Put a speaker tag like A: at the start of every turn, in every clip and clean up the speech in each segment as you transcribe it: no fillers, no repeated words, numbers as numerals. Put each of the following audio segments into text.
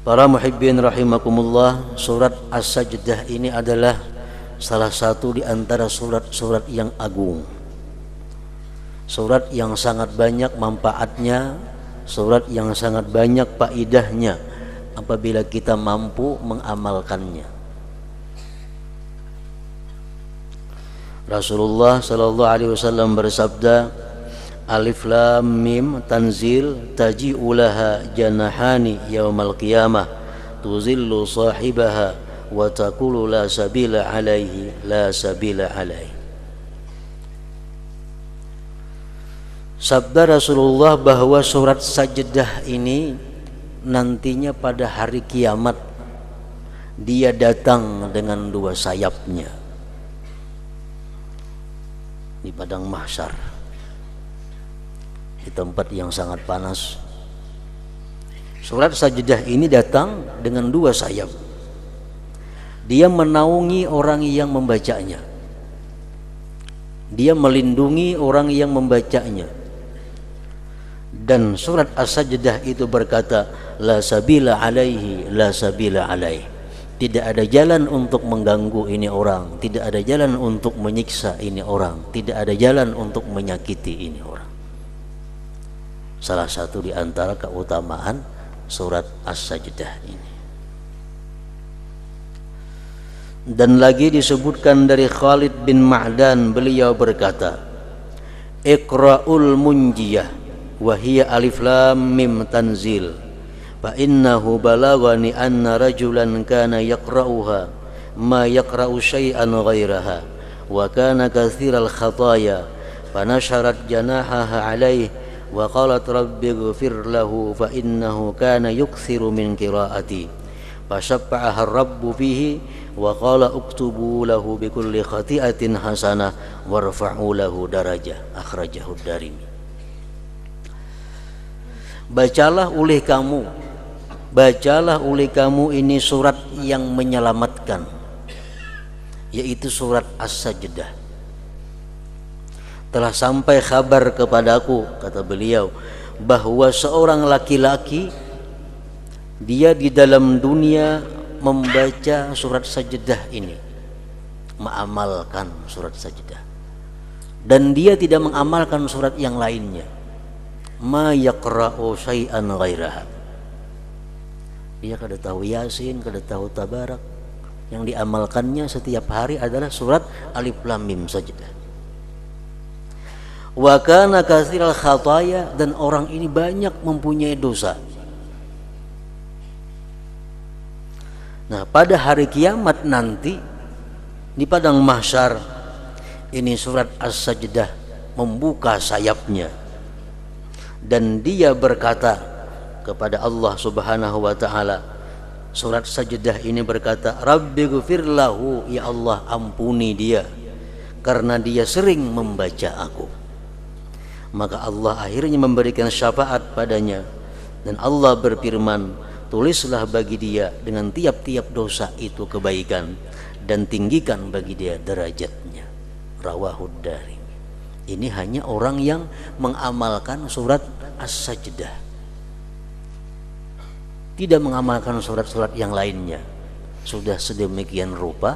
A: Para muhibbin rahimakumullah, surat As-Sajdah ini adalah salah satu di antara surat-surat yang agung. Surat yang sangat banyak manfaatnya, surat yang sangat banyak faedahnya apabila kita mampu mengamalkannya. Rasulullah sallallahu alaihi wasallam bersabda, Alif Lam Mim Tanzil taji'u laha janahani yaumal qiyamah tuzillu sahibaha wa taqulu la sabila alaihi la sabila alaihi. Sabda Rasulullah bahwa surat Sajdah ini nantinya pada hari kiamat dia datang dengan dua sayapnya di padang mahsyar, di tempat yang sangat panas. Surat Sajdah ini datang dengan dua sayap. Dia menaungi orang yang membacanya, dia melindungi orang yang membacanya. Dan surat As-Sajdah itu berkata, la sabila alaihi la sabila alaihi. Tidak ada jalan untuk mengganggu ini orang, tidak ada jalan untuk menyiksa ini orang, tidak ada jalan untuk menyakiti ini orang. Salah satu di antara keutamaan surat As-Sajdah ini. Dan lagi disebutkan dari Khalid bin Ma'dan, beliau berkata, Iqra'ul munjiyah wa hiya alif lam mim tanzil fa innahu balagani anna rajulan kana yaqra'uha ma yaqra'u syai'an ghairaha wa kana katsiral khataya fa nasharat janahaha alaihi wa qalat rabbi ighfir lahu fa innahu kana yukthiru min qiraati fa shaffa'aha rabbu fihi wa qala uktubu lahu bi kulli khati'atin hasanah warfa'u lahu darajah. Akhrajahu Darimi. Bacalah oleh kamu ini surat yang menyelamatkan, yaitu surat As-Sajdah. Telah sampai kabar kepadaku, kata beliau, bahwa seorang laki-laki dia di dalam dunia membaca surat Sajdah ini, mengamalkan surat Sajdah, dan dia tidak mengamalkan surat yang lainnya. Ma yaqra'u syai'an ghairaha. Dia kada tahu Yasin, kada tahu Tabarak. Yang diamalkannya setiap hari adalah surat Alif Lam Mim Sajdah. Wa kana katsiral khataya, dan orang ini banyak mempunyai dosa. Nah, pada hari kiamat nanti di padang mahsyar ini surat As-Sajdah membuka sayapnya dan dia berkata kepada Allah Subhanahu wa taala. Surat Sajdah ini berkata, Rabbi ghfir lahu, ya Allah ampuni dia karena dia sering membaca aku. Maka Allah akhirnya memberikan syafaat padanya, dan Allah berfirman, tulislah bagi dia dengan tiap-tiap dosa itu kebaikan, dan tinggikan bagi dia derajatnya. Rawahud Darimi. Ini hanya orang yang mengamalkan surat As-Sajdah, tidak mengamalkan surat-surat yang lainnya. Sudah sedemikian rupa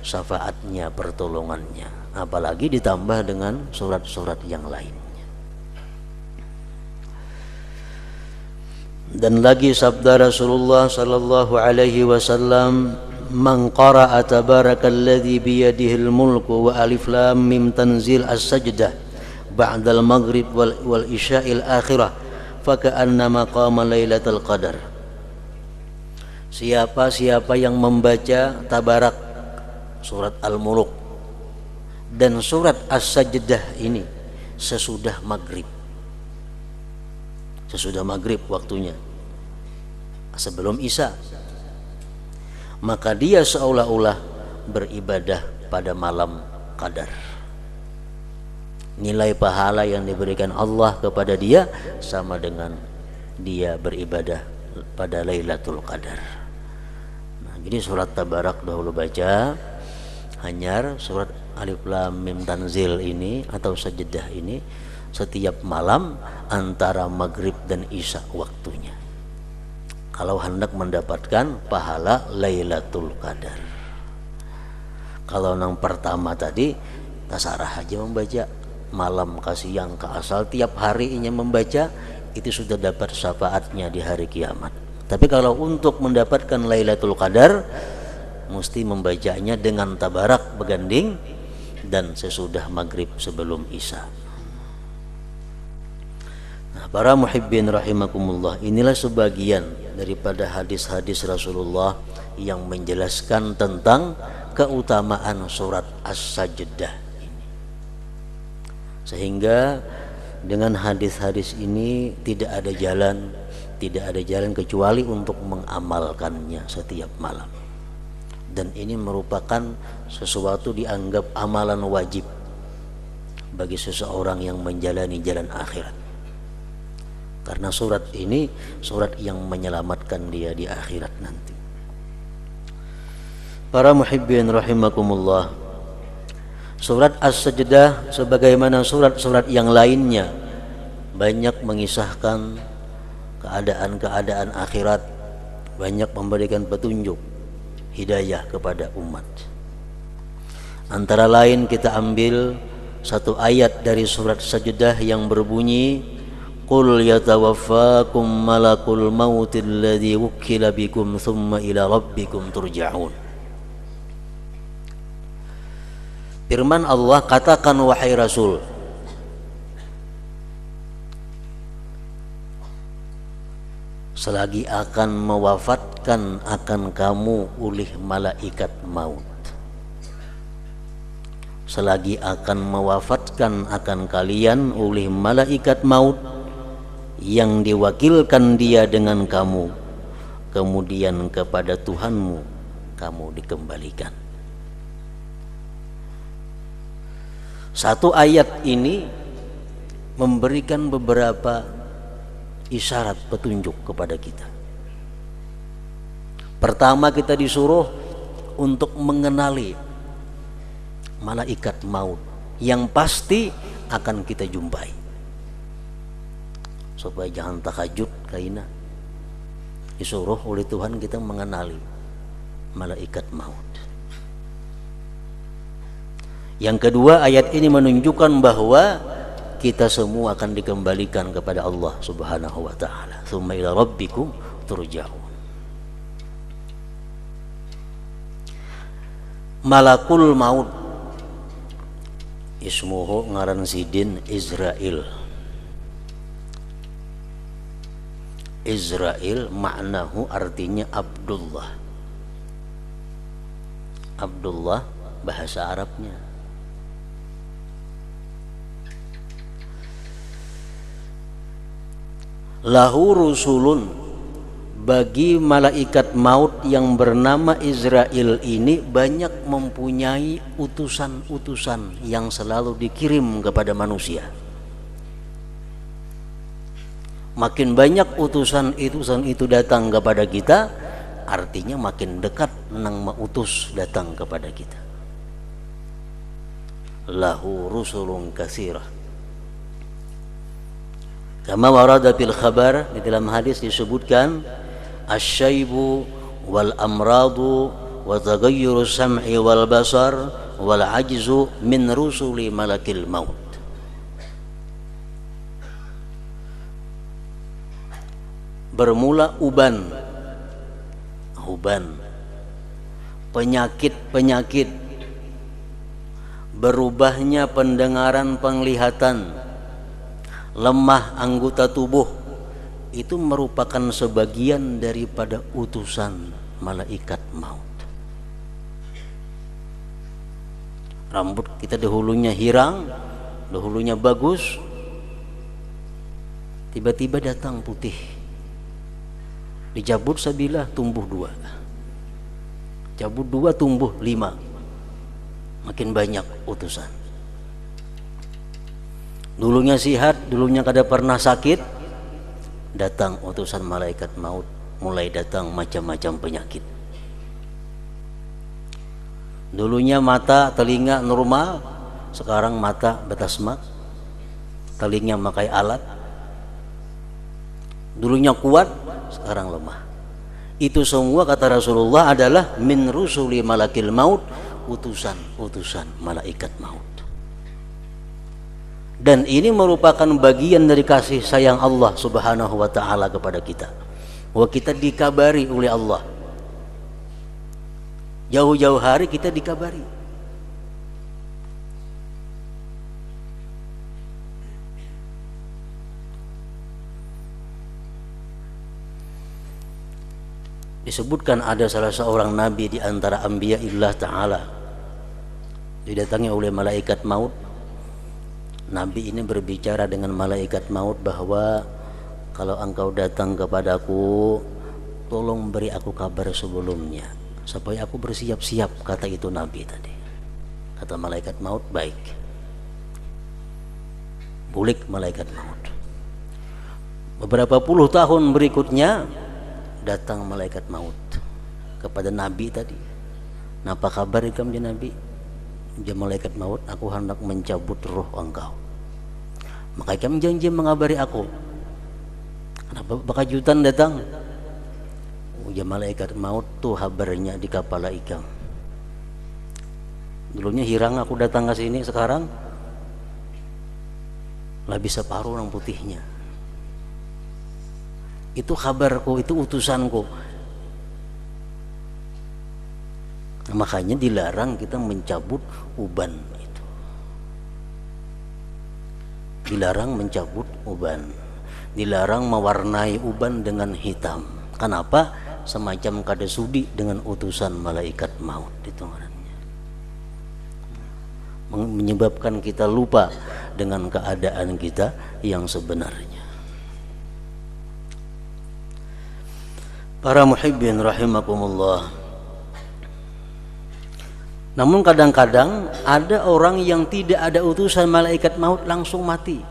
A: syafaatnya, pertolongannya, apalagi ditambah dengan surat-surat yang lainnya. Dan lagi sabda Rasulullah sallallahu alaihi wasallam, man qara'a tabarakalladzi biyadihil mulku wa alif lam mim tanzil as-sajdah ba'dal maghrib wal isya'il akhirah faka'annama qama lailatul qadar. Siapa yang membaca Tabarak, surat Al-Mulk, dan surat As-Sajdah ini sesudah maghrib waktunya, sebelum Isya, maka dia seolah-olah beribadah pada malam Qadar. Nilai pahala yang diberikan Allah kepada dia sama dengan dia beribadah pada Lailatul Qadar. Nah, jadi surat Tabarak dahulu baca, hanyar surat Alif Lam Mim Tanzil ini atau Sajdah ini setiap malam antara maghrib dan isya waktunya. kalau hendak mendapatkan pahala Lailatul Qadar. Kalau yang pertama tadi tasarah aja membaca malam ke siang ke asal tiap harinya membaca, itu sudah dapat syafaatnya di hari kiamat. Tapi kalau untuk mendapatkan Lailatul Qadar mesti membacanya dengan tabarak beganding dan sesudah maghrib sebelum isya. Nah, para muhibbin rahimakumullah, inilah sebagian daripada hadis-hadis Rasulullah yang menjelaskan tentang keutamaan surat As-Sajdah ini. Sehingga dengan hadis-hadis ini tidak ada jalan kecuali untuk mengamalkannya setiap malam. Dan ini merupakan sesuatu dianggap amalan wajib bagi seseorang yang menjalani jalan akhirat. Karena surat ini surat yang menyelamatkan dia di akhirat nanti. Para muhibbin rahimakumullah, surat As-Sajdah sebagaimana surat-surat yang lainnya banyak mengisahkan keadaan-keadaan akhirat, banyak memberikan petunjuk hidayah kepada umat. Antara lain kita ambil satu ayat dari surat Sajdah yang berbunyi, Qul yatawaffakum malakul mautil ladzi wukkila bikum thumma ila rabbikum turja'un. Firman Allah, katakan wahai Rasul, selagi akan mewafatkan akan kamu oleh malaikat maut. Selagi akan mewafatkan akan kalian oleh malaikat maut yang diwakilkan dia dengan kamu, kemudian kepada Tuhanmu kamu dikembalikan. Satu ayat ini memberikan beberapa isyarat petunjuk kepada kita. Pertama, kita disuruh untuk mengenali malaikat maut yang pasti akan kita jumpai. Supaya jangan tahajud kaina, disuruh oleh Tuhan kita mengenali malaikat maut. Yang kedua, ayat ini menunjukkan bahwa kita semua akan dikembalikan kepada Allah Subhanahu wa taala. Tsumma ila rabbikum turja'un. Malakul maut ismuhu ngaran sidin Israil. Israil maknahu artinya Abdullah. Abdullah bahasa Arabnya. Lahu rusulun, bagi malaikat maut yang bernama Israil ini banyak mempunyai utusan-utusan yang selalu dikirim kepada manusia. Makin banyak utusan itu datang kepada kita, artinya makin dekat nang mautus datang kepada kita. Lahu rusulun katsirah. Kama warada fil khabar, di dalam hadis disebutkan asyaibu wal amradu wa taghayyuru sam'i wal basar wal ajzu min rusuli malakil maut. Bermula uban, penyakit, berubahnya pendengaran penglihatan, lemah anggota tubuh, itu merupakan sebagian daripada utusan malaikat maut. Rambut kita dahulunya hirang, dahulunya bagus, tiba-tiba datang putih. Dicabut sebilah tumbuh 2, cabut 2 tumbuh 5, makin banyak utusan. Dulunya sihat, dulunya kada pernah sakit, datang utusan malaikat maut, mulai datang macam-macam penyakit. Dulunya mata telinga normal, sekarang mata betasmak, telinga makai alat. Dulunya kuat, sekarang lemah. Itu semua kata Rasulullah adalah min rusuli malakil maut, utusan-utusan malaikat maut. Dan ini merupakan bagian dari kasih sayang Allah Subhanahu wa taala kepada kita. Bahwa kita dikabari oleh Allah. Jauh-jauh hari kita dikabari. Disebutkan ada salah seorang nabi di antara anbiya illah ta'ala didatangi oleh malaikat maut. Nabi ini berbicara dengan malaikat maut bahwa kalau engkau datang kepadaku, tolong beri aku kabar sebelumnya supaya aku bersiap-siap, kata itu Nabi tadi. Kata malaikat maut, baik. Bulik malaikat maut. Beberapa puluh tahun berikutnya datang malaikat maut kepada Nabi tadi. Napa kabar ikam ya Nabi? Ya malaikat maut, aku hendak mencabut roh engkau. Maka ikam janji mengabari aku. Kenapa bakajutan datang? Ya malaikat maut tuh kabarnya di kepala ikam. Dulunya hirang aku datang ke sini, sekarang lebih separuh orang putihnya. Itu kabarku, itu utusanku. Nah, makanya dilarang kita mencabut uban itu. Dilarang mencabut uban. Dilarang mewarnai uban dengan hitam. Kenapa? Semacam kada sudi dengan utusan malaikat maut itu orangnya. Menyebabkan kita lupa dengan keadaan kita yang sebenarnya. Para muhibbin rahimakumullah. Namun kadang-kadang ada orang yang tidak ada utusan malaikat maut langsung mati.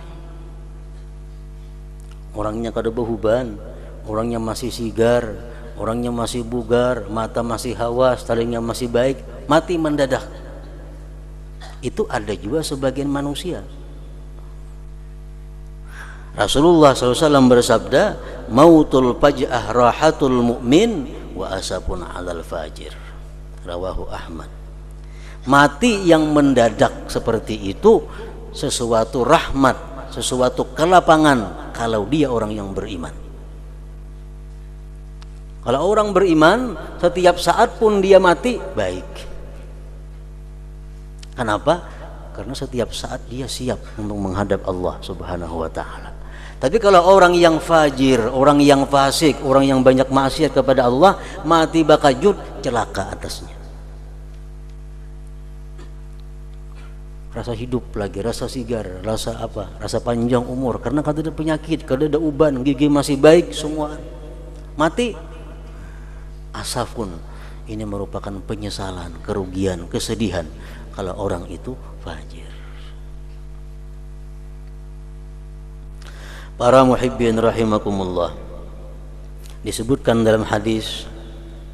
A: Orangnya kada behuban, orangnya masih sigar, orangnya masih bugar, mata masih hawas, talingnya masih baik, mati mendadak. Itu ada juga sebagian manusia. Rasulullah SAW bersabda, mautul faj'ah rahatul mu'min wa asapun 'alal fajir. Rawahu Ahmad. Mati yang mendadak seperti itu sesuatu rahmat, sesuatu kelapangan kalau dia orang yang beriman. Kalau orang beriman, setiap saat pun dia mati, baik. Kenapa? Karena setiap saat dia siap untuk menghadap Allah Subhanahu wa ta'ala. Tapi kalau orang yang fajir, orang yang fasik, orang yang banyak maksiat kepada Allah, mati bakajut, celaka atasnya. Rasa hidup lagi, rasa sigar, rasa apa? Rasa panjang umur. Karena kada ada penyakit, kada ada uban, gigi masih baik, semua mati. Asafun, ini merupakan penyesalan, kerugian, kesedihan kalau orang itu fajir. Para muhibbin rahimakumullah, disebutkan dalam hadis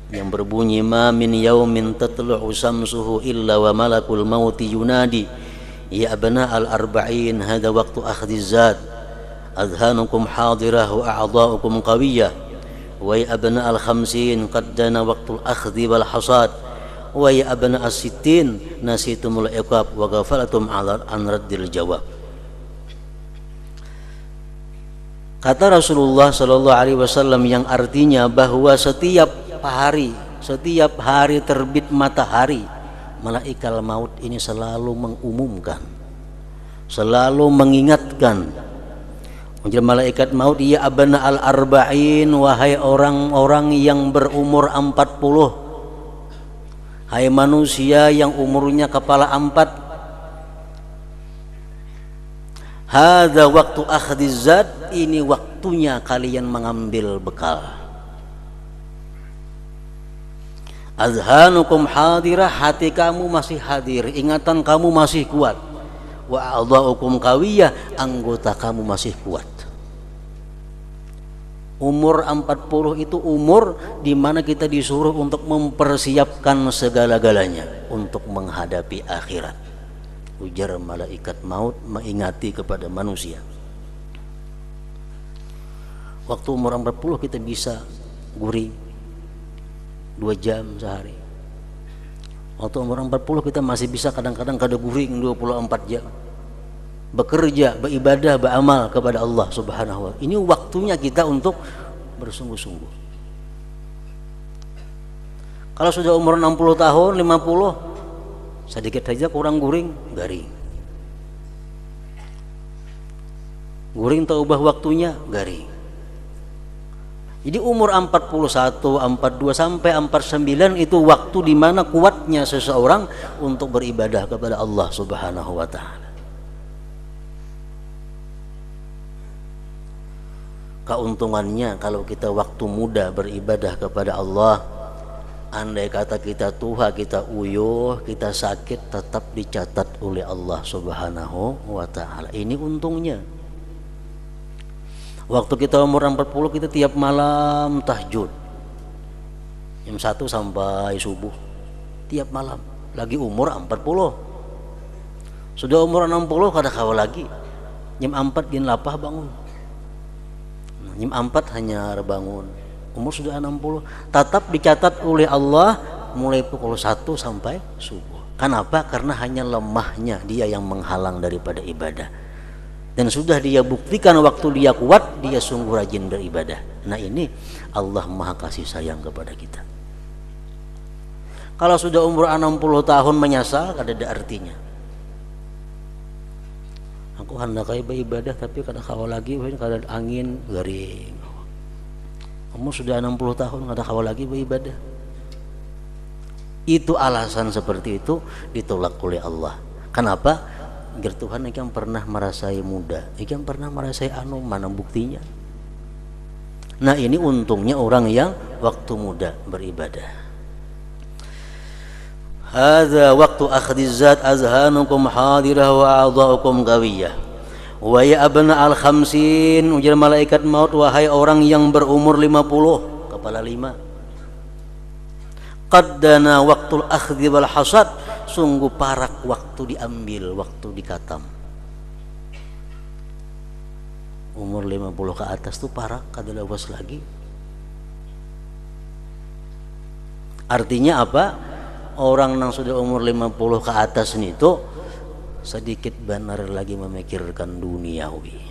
A: yang berbunyi, ma min yaumin tatlu'u samsuhu illa wa malakul mauti yunadi ya abna al-arba'in hada waqtu akhdhiz zat adhanukum hadirah wa a'dha'ukum qawiyah wa ya abna al-khamsin qad dana waqtul akhdhi wal hasad wa ya abna as-sittin nasitumul iqab wa ghafalatum an raddil jawab. Kata Rasulullah sallallahu alaihi wasallam yang artinya bahwa setiap hari terbit matahari, malaikat maut ini selalu mengumumkan, selalu mengingatkan. Menjadi malaikat maut, ya abna al-arba'in, wahai orang-orang yang berumur 40, hai manusia yang umurnya kepala 4, hadza waktu akhdhiz zat, ini waktunya kalian mengambil bekal. Azhanukum hadirah, hati kamu masih hadir, ingatan kamu masih kuat. Wa a'dha'ukum qawiyah, anggota kamu masih kuat. Umur 40 itu umur di mana kita disuruh untuk mempersiapkan segala-galanya untuk menghadapi akhirat. Ujar malaikat maut mengingati kepada manusia. Waktu umur 40 kita bisa gurih, 2 jam sehari. Waktu umur 40 kita masih bisa kadang-kadang kada guring 24 jam. Bekerja, beribadah, beramal kepada Allah Subhanahu wa ta'ala. Ini waktunya kita untuk bersungguh-sungguh. Kalau sudah umur 60 tahun, 50, sedikit saja kurang guring, garing. Guring tak ubah waktunya, garing. Jadi umur 41, 42 sampai 49 itu waktu di mana kuatnya seseorang untuk beribadah kepada Allah Subhanahu wa taala. Keuntungannya kalau kita waktu muda beribadah kepada Allah, andai kata kita tua, kita uyuh, kita sakit, tetap dicatat oleh Allah Subhanahu wa taala. Ini untungnya. Waktu kita umur 40 kita tiap malam tahajud jam 1 sampai subuh tiap malam, lagi umur 40. Sudah umur 60 kada kawal lagi jam 4 jam 8 bangun, jam 4 hanya bangun. Umur sudah 60 tetap dicatat oleh Allah mulai pukul 1 sampai subuh. Kenapa? Karena hanya lemahnya dia yang menghalang daripada ibadah. Dan sudah dia buktikan waktu dia kuat, dia sungguh rajin beribadah. Nah ini Allah maha kasih sayang kepada kita. Kalau sudah umur 60 tahun menyesal, kada ada artinya. Aku hendak beribadah tapi kada kawal lagi, kada angin, garing. Umur sudah 60 tahun kada kawal lagi beribadah. Itu alasan seperti itu ditolak oleh Allah. Kenapa? Agar Tuhan ikan pernah merasai muda, ikan pernah merasai mana buktinya. Nah ini untungnya orang yang waktu muda beribadah. Hadza waktu akhdiz zat azhanukum hadirah wa a'dha'ukum qawiyah. Wa ya abna al-khamsin, ujar malaikat maut, wahai orang yang berumur 50, kepala 5. Qaddana waqtul akhdhi wal hasad, sungguh parak waktu diambil, waktu dikatam. Umur 50 ke atas tuh parak, kada lawas lagi. Artinya apa? Orang yang sudah umur 50 ke atas ini tuh sedikit benar lagi memikirkan duniawi.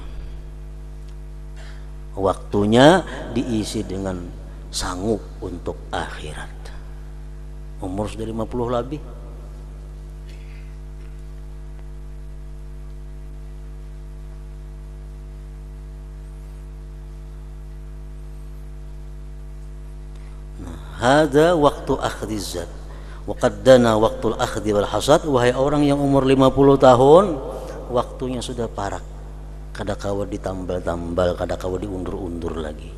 A: Waktunya diisi dengan sanggup untuk akhirat. Umur sudah 50 lebih. Hada waktu akhdiz zat wa qaddana waktul akhdi wal hasad, wahai orang yang umur 50 tahun waktunya sudah parak, kada kawa ditambal-tambal, kada kawa diundur-undur lagi.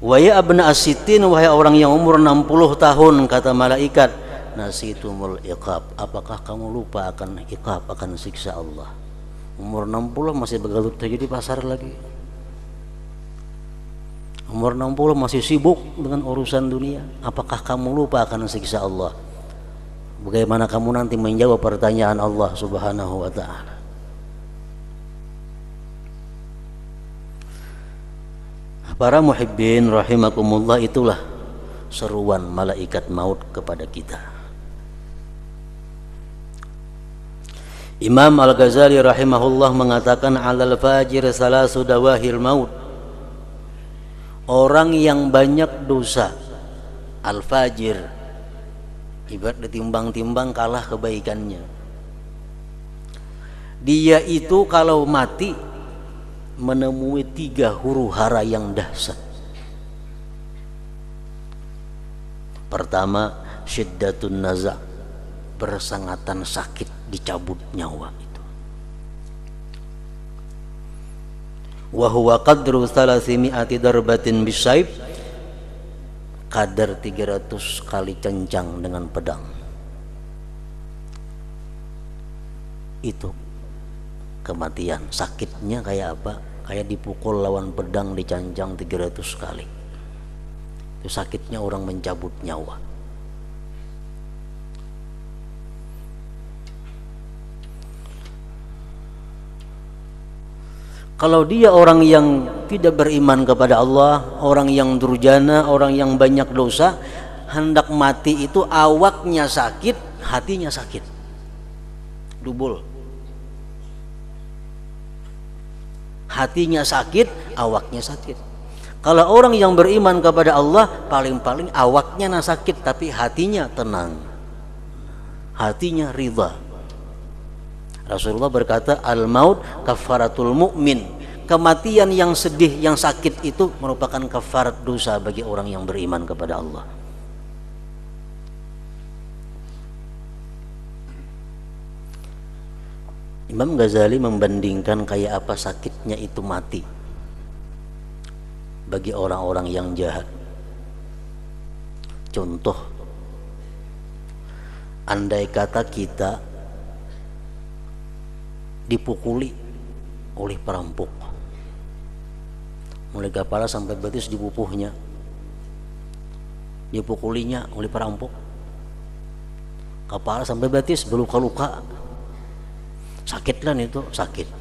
A: Wa ya abna as-sittin, wahai orang yang umur 60 tahun, kata malaikat, nasitumul iqab, apakah kamu lupa akan iqab, akan siksa Allah? Umur 60 masih begalut saja di pasar lagi. Umur 60 masih sibuk dengan urusan dunia. Apakah kamu lupa akan siksa Allah? Bagaimana kamu nanti menjawab pertanyaan Allah Subhanahu wa ta'ala? Para muhibbin rahimakumullah, itulah seruan malaikat maut kepada kita. Imam Al-Ghazali rahimahullah mengatakan, alal fajir salasu dawahil maut. Orang yang banyak dosa, al-fajir, ibarat ditimbang-timbang kalah kebaikannya. Dia itu kalau mati menemui 3 huru hara yang dahsyat. Pertama, syiddatun naza', bersangatan sakit, dicabut nyawa itu. Wa huwa qadru 300 darbatin bisaib, kadar 300 kali cencang dengan pedang. Itu kematian. Sakitnya kayak apa? Kayak dipukul lawan pedang, dicancang 300 kali. Itu sakitnya orang mencabut nyawa. Kalau dia orang yang tidak beriman kepada Allah, orang yang durjana, orang yang banyak dosa, hendak mati itu awaknya sakit, hatinya sakit. Double. Hatinya sakit, awaknya sakit. Kalau orang yang beriman kepada Allah, paling-paling awaknya sakit tapi hatinya tenang, hatinya ridha. Rasulullah berkata, al-maut kafaratul mu'min. Kematian yang sedih, yang sakit itu merupakan kafarat dosa bagi orang yang beriman kepada Allah. Imam Ghazali membandingkan kayak apa sakitnya itu mati bagi orang-orang yang jahat. Contoh, andai kata kita dipukuli oleh perampok, mulai kepala sampai betis dipupuhnya, dipukulinya oleh perampok, kepala sampai betis berluka-luka, sakit kan itu, sakit.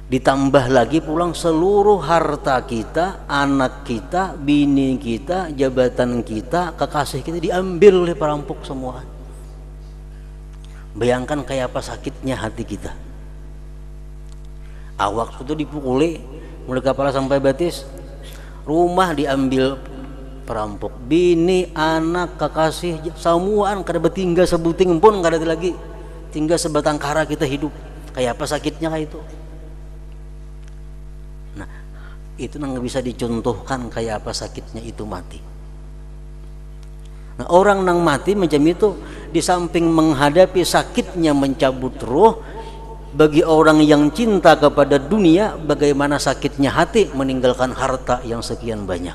A: Ditambah lagi pulang seluruh harta kita, anak kita, bini kita, jabatan kita, kekasih kita diambil oleh perampok semua. Bayangkan kayak apa sakitnya hati kita. Awak itu dipukuli mulai kepala sampai betis, rumah diambil perampok, bini, anak, kekasih, semuaan kada bertinggal sebuting pun kada ada lagi, tinggal sebatang kara kita hidup. Kayak apa sakitnya kayak itu. Nah, itu nggak bisa dicontohkan kayak apa sakitnya itu mati. Nah, orang nang mati macam itu, di samping menghadapi sakitnya mencabut roh, bagi orang yang cinta kepada dunia, bagaimana sakitnya hati meninggalkan harta yang sekian banyak.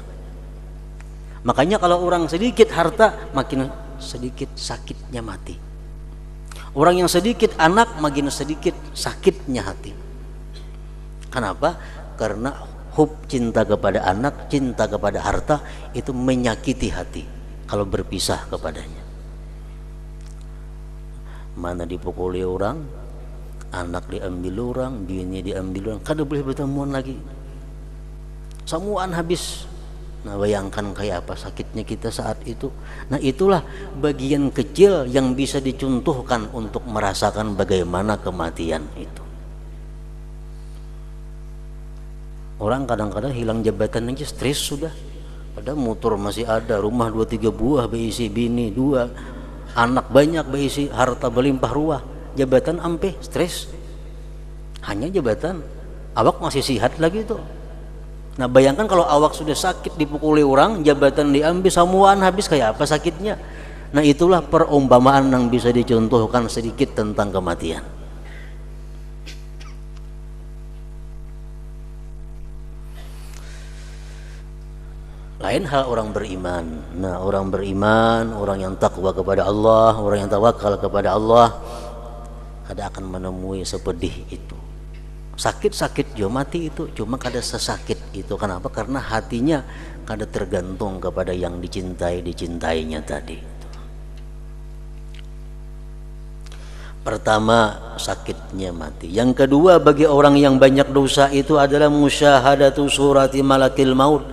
A: Makanya kalau orang sedikit harta, makin sedikit sakitnya mati. Orang yang sedikit anak, makin sedikit sakitnya hati. Kenapa? Karena hub, cinta kepada anak, cinta kepada harta, itu menyakiti hati kalau berpisah kepadanya. Mana dipukuli orang, anak diambil orang, bini diambil orang, kada boleh bertemuan lagi, semuaan habis. Nah, bayangkan kayak apa sakitnya kita saat itu. Nah, itulah bagian kecil yang bisa dicontohkan untuk merasakan bagaimana kematian itu. Orang kadang-kadang hilang jabatan aja stres sudah. Padahal motor masih ada, rumah 2-3 buah berisi, bini 2, anak banyak berisi, harta berlimpah ruah, jabatan ampe stres. Hanya jabatan, awak masih sihat lagi tuh. Nah, bayangkan kalau awak sudah sakit dipukuli orang, jabatan diambil, semuaan habis, kayak apa sakitnya. Nah, itulah perumpamaan yang bisa dicontohkan sedikit tentang kematian. Lain hal orang beriman. Nah, orang beriman, orang yang takwa kepada Allah, orang yang tawakal kepada Allah, kada akan menemui sepedih itu. Sakit-sakit jo mati itu, cuma kada sesakit itu. Kenapa? Karena hatinya kada tergantung kepada yang dicintainya tadi. Pertama, sakitnya mati. Yang kedua, bagi orang yang banyak dosa itu adalah musyahadatu surati malakil maut.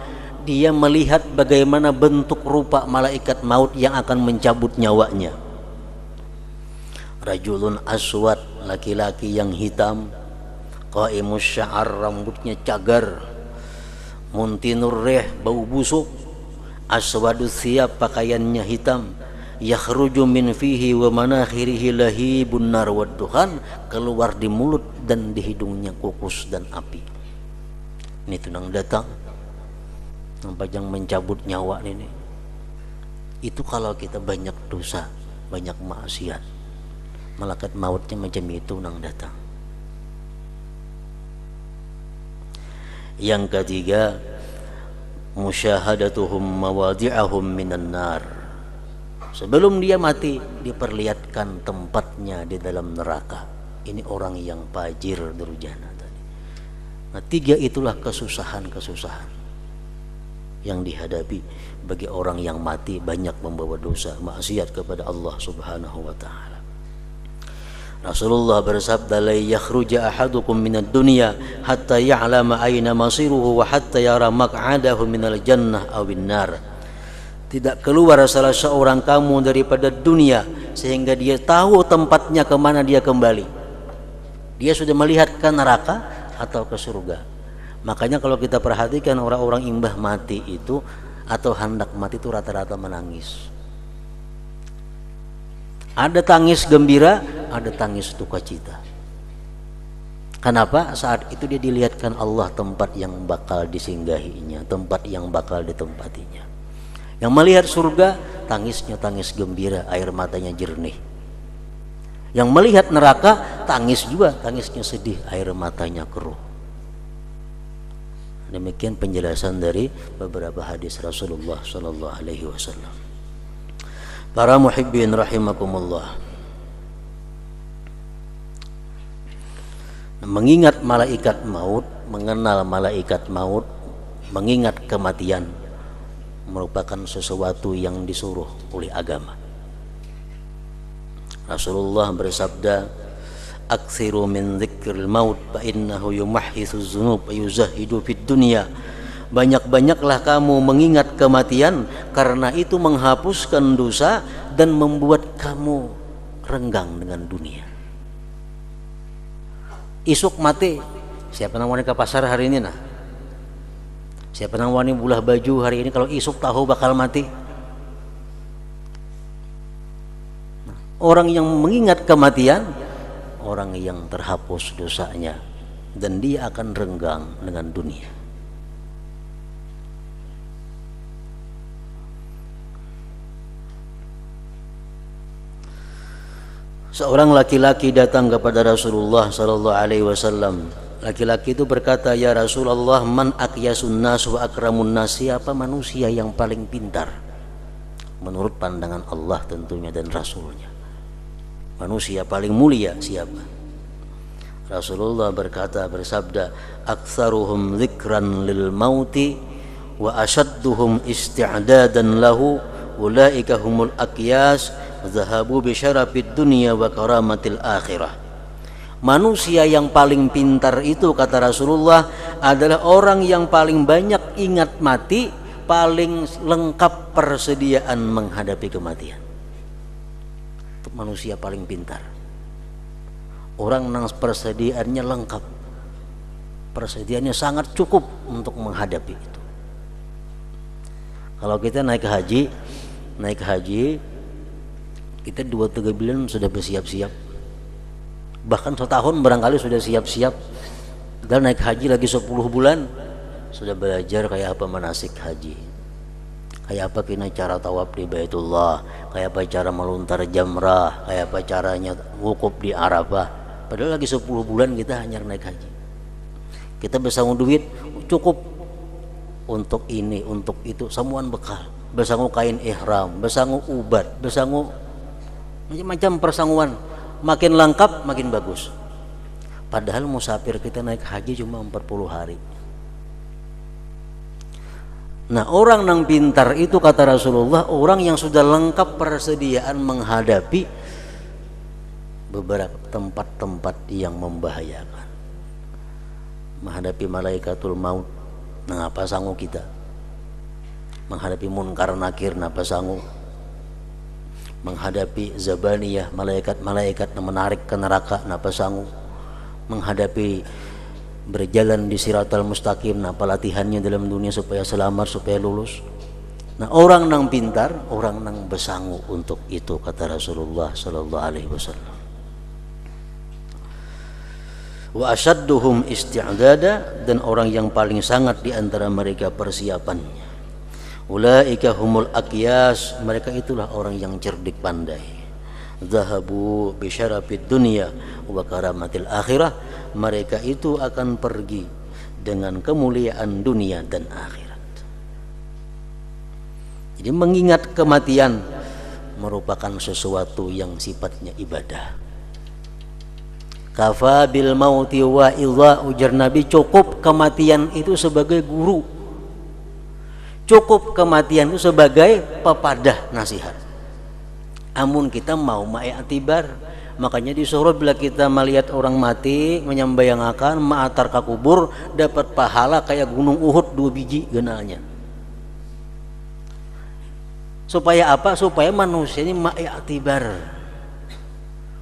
A: Dia melihat bagaimana bentuk rupa malaikat maut yang akan mencabut nyawanya. Rajulun aswad, laki-laki yang hitam, qaimus sya'ar, rambutnya cagar, muntinur rih, bau busuk, aswadus thiyab, pakaiannya hitam, yakhruju min fihi wa manakhirihi lahibun nar wad duhan, keluar di mulut dan di hidungnya kukus dan api. Ini tunang datang nampak yang mencabut nyawa ini. Itu kalau kita banyak dosa, banyak maksiat, malaikat mautnya macam itu nang datang. Yang ketiga, musyahadatuhum mawadi'ahum minan nar. Sebelum dia mati, diperlihatkan tempatnya di dalam neraka. Ini orang yang fajir durjana tadi. Nah, 3 itulah kesusahan-kesusahan yang dihadapi bagi orang yang mati banyak membawa dosa maksiat kepada Allah Subhanahu wa taala. Rasulullah bersabda, la yakhruja ahadukum minad dunya hatta ya'lama aina masiruhu wa hatta yara maq'adahu minal jannah awin nar. Tidak keluar salah seorang kamu daripada dunia sehingga dia tahu tempatnya kemana dia kembali. Dia sudah melihat ke neraka atau ke surga. Makanya kalau kita perhatikan orang-orang imbah mati itu atau hendak mati itu rata-rata menangis. Ada tangis gembira, ada tangis duka cita. Kenapa? Saat itu dia dilihatkan Allah tempat yang bakal disinggahinya, tempat yang bakal ditempatinya. Yang melihat surga, tangisnya tangis gembira, air matanya jernih. Yang melihat neraka, tangis juga, tangisnya sedih, air matanya keruh. Demikian penjelasan dari beberapa hadis Rasulullah sallallahu alaihi wasallam. Para muhibbin rahimakumullah, mengingat malaikat maut, mengenal malaikat maut, mengingat kematian merupakan sesuatu yang disuruh oleh agama. Rasulullah bersabda, "Aktsiru min dzikril maut fa innahu yumahhitsu dzunub wa yuzahidu fid dunya." Banyak-banyaklah kamu mengingat kematian karena itu menghapuskan dosa dan membuat kamu renggang dengan dunia. Isuk mati, siapa yang wani ke pasar hari ini nah? Siapa yang wani bulah baju hari ini kalau isuk tahu bakal mati? Orang yang mengingat kematian, orang yang terhapus dosanya dan dia akan renggang dengan dunia. Seorang laki-laki datang kepada Rasulullah sallallahu alaihi wasallam. Laki-laki itu berkata, "Ya Rasulullah, man aqyasun nas wa akramun nas?" Siapa manusia yang paling pintar? Menurut pandangan Allah tentunya dan Rasulnya. Manusia paling mulia siapa? Rasulullah bersabda, "Aktsaruhum dzikran lil mauti wa asyadduhum isti'dadan lahu, ulaika humul aqyas, zahabu bi syarafid dunya wa karamatil akhirah." Manusia yang paling pintar itu, kata Rasulullah, adalah orang yang paling banyak ingat mati, paling lengkap persediaan menghadapi kematian. Itu manusia paling pintar. Orang yang persediaannya lengkap, persediaannya sangat cukup untuk menghadapi itu. Kalau kita naik haji, kita 2-3 bulan sudah bersiap-siap, bahkan setahun barangkali sudah siap-siap. Dan naik haji lagi 10 bulan sudah belajar kayak apa manasik haji, kayak apa kena cara tawaf di Baitullah, kayak apa cara melontar jamrah, kayak apa caranya wukuf di Arafah. Padahal lagi 10 bulan kita hanya naik haji. Kita bersanggup duit cukup untuk ini, untuk itu, semuaan bekal, bersanggup kain ihram, bersanggup ubat, bersanggup macam-macam persangguan. Makin lengkap makin bagus. Padahal musafir kita naik haji cuma 40 hari. Nah, orang yang pintar itu, kata Rasulullah, orang yang sudah lengkap persediaan menghadapi beberapa tempat-tempat yang membahayakan, menghadapi malaikatul maut. Nah, apa sanggup kita? Menghadapi munkar nakir, apa sanggup? Menghadapi zabaniyah, malaikat-malaikat yang menarik ke neraka, apa sanggup? Menghadapi berjalan di siratal mustaqim, apa latihannya dalam dunia supaya selamat, supaya lulus. Nah, orang yang pintar, orang yang bersanggup untuk itu, kata Rasulullah sallallahu alaihi wasallam. Wa asyadduhum isti'dada, dan orang yang paling sangat di antara mereka persiapannya. Ulaika humul aqyas, mereka itulah orang yang cerdik pandai. Zahabu bi syarafid dunya wa karamatil akhirah, mereka itu akan pergi dengan kemuliaan dunia dan akhirat. Jadi mengingat kematian merupakan sesuatu yang sifatnya ibadah. Kafa bil mauti wa idza, ujar Nabi, cukup kematian itu sebagai guru, cukup kematian itu sebagai pepadah nasihat. Amun kita mau ma'atibar, Makanya disuruh bila kita melihat orang mati menyambayangkan ma'atar ka kubur dapat pahala kayak gunung Uhud 2 biji genalnya. Supaya apa? Supaya manusia ini ma'iktibar.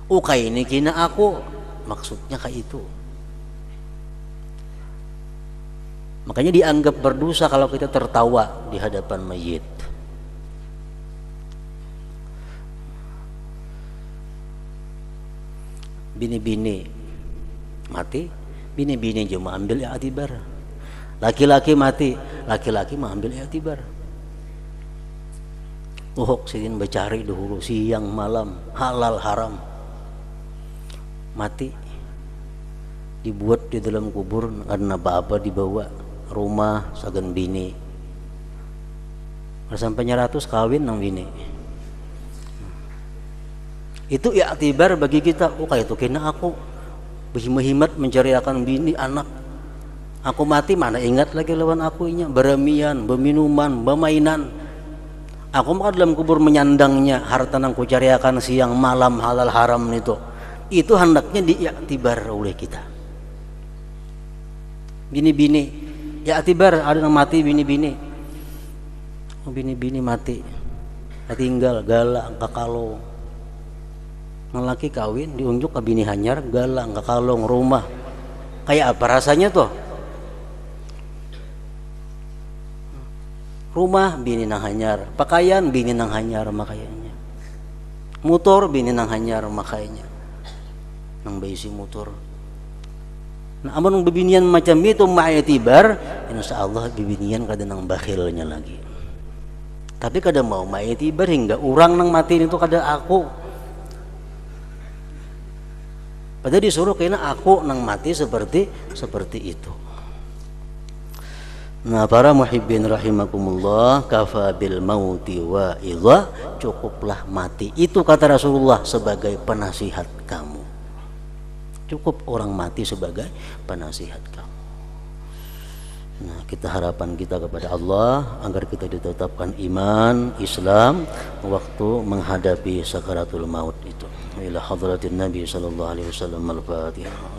A: Kayak ini kina aku, maksudnya kayak itu. Makanya dianggap berdosa kalau kita tertawa di hadapan mayit. Bini-bini mati, bini-bini cuma ambil i'tibar. Laki-laki mati, laki-laki mengambil i'tibar. Sidin bercari dahulu siang malam halal haram. Mati dibuat di dalam kubur karena apa-apa dibawa rumah sagan bini. Sampai 100 kawin nang bini. Itu i'tibar bagi kita. Kayak itu kena aku berhimat mencari akan bini anak. Aku mati mana ingat lagi lawan aku nya beremian, berminuman, bermainan. Aku mah dalam kubur menyandangnya harta nang kucariakan siang malam halal haram itu. Itu hendaknya diiktibar oleh kita. Bini-bini, iktibar ada yang mati bini-bini. Bini-bini mati. Tinggal galak kakalong. Laki kawin diunjuk ke bini hanyar galak kakalong rumah. Kayak apa rasanya tuh? Rumah bini nang hanyar, pakaian bini nang hanyar makainya, motor bini nang hanyar makainya, nang baisi motor. Nah, amun bibinian macam itu ma'itibar, insyaallah bibinian kada nang bakhilnya lagi. Tapi kada mau ma'itibar hingga orang nang mati itu kada aku. Padahal disuruh kena aku nang mati seperti itu. Nah, para muhibbin rahimakumullah, kafa bil mauti wa idza, cukuplah mati itu kata Rasulullah sebagai penasihat kamu. Cukup orang mati sebagai penasihat kamu. Nah, kita harapan kita kepada Allah agar kita ditetapkan iman Islam waktu menghadapi sakaratul maut itu. Ila hadratin Nabi sallallahu alaihi wasallam al-Fatihah.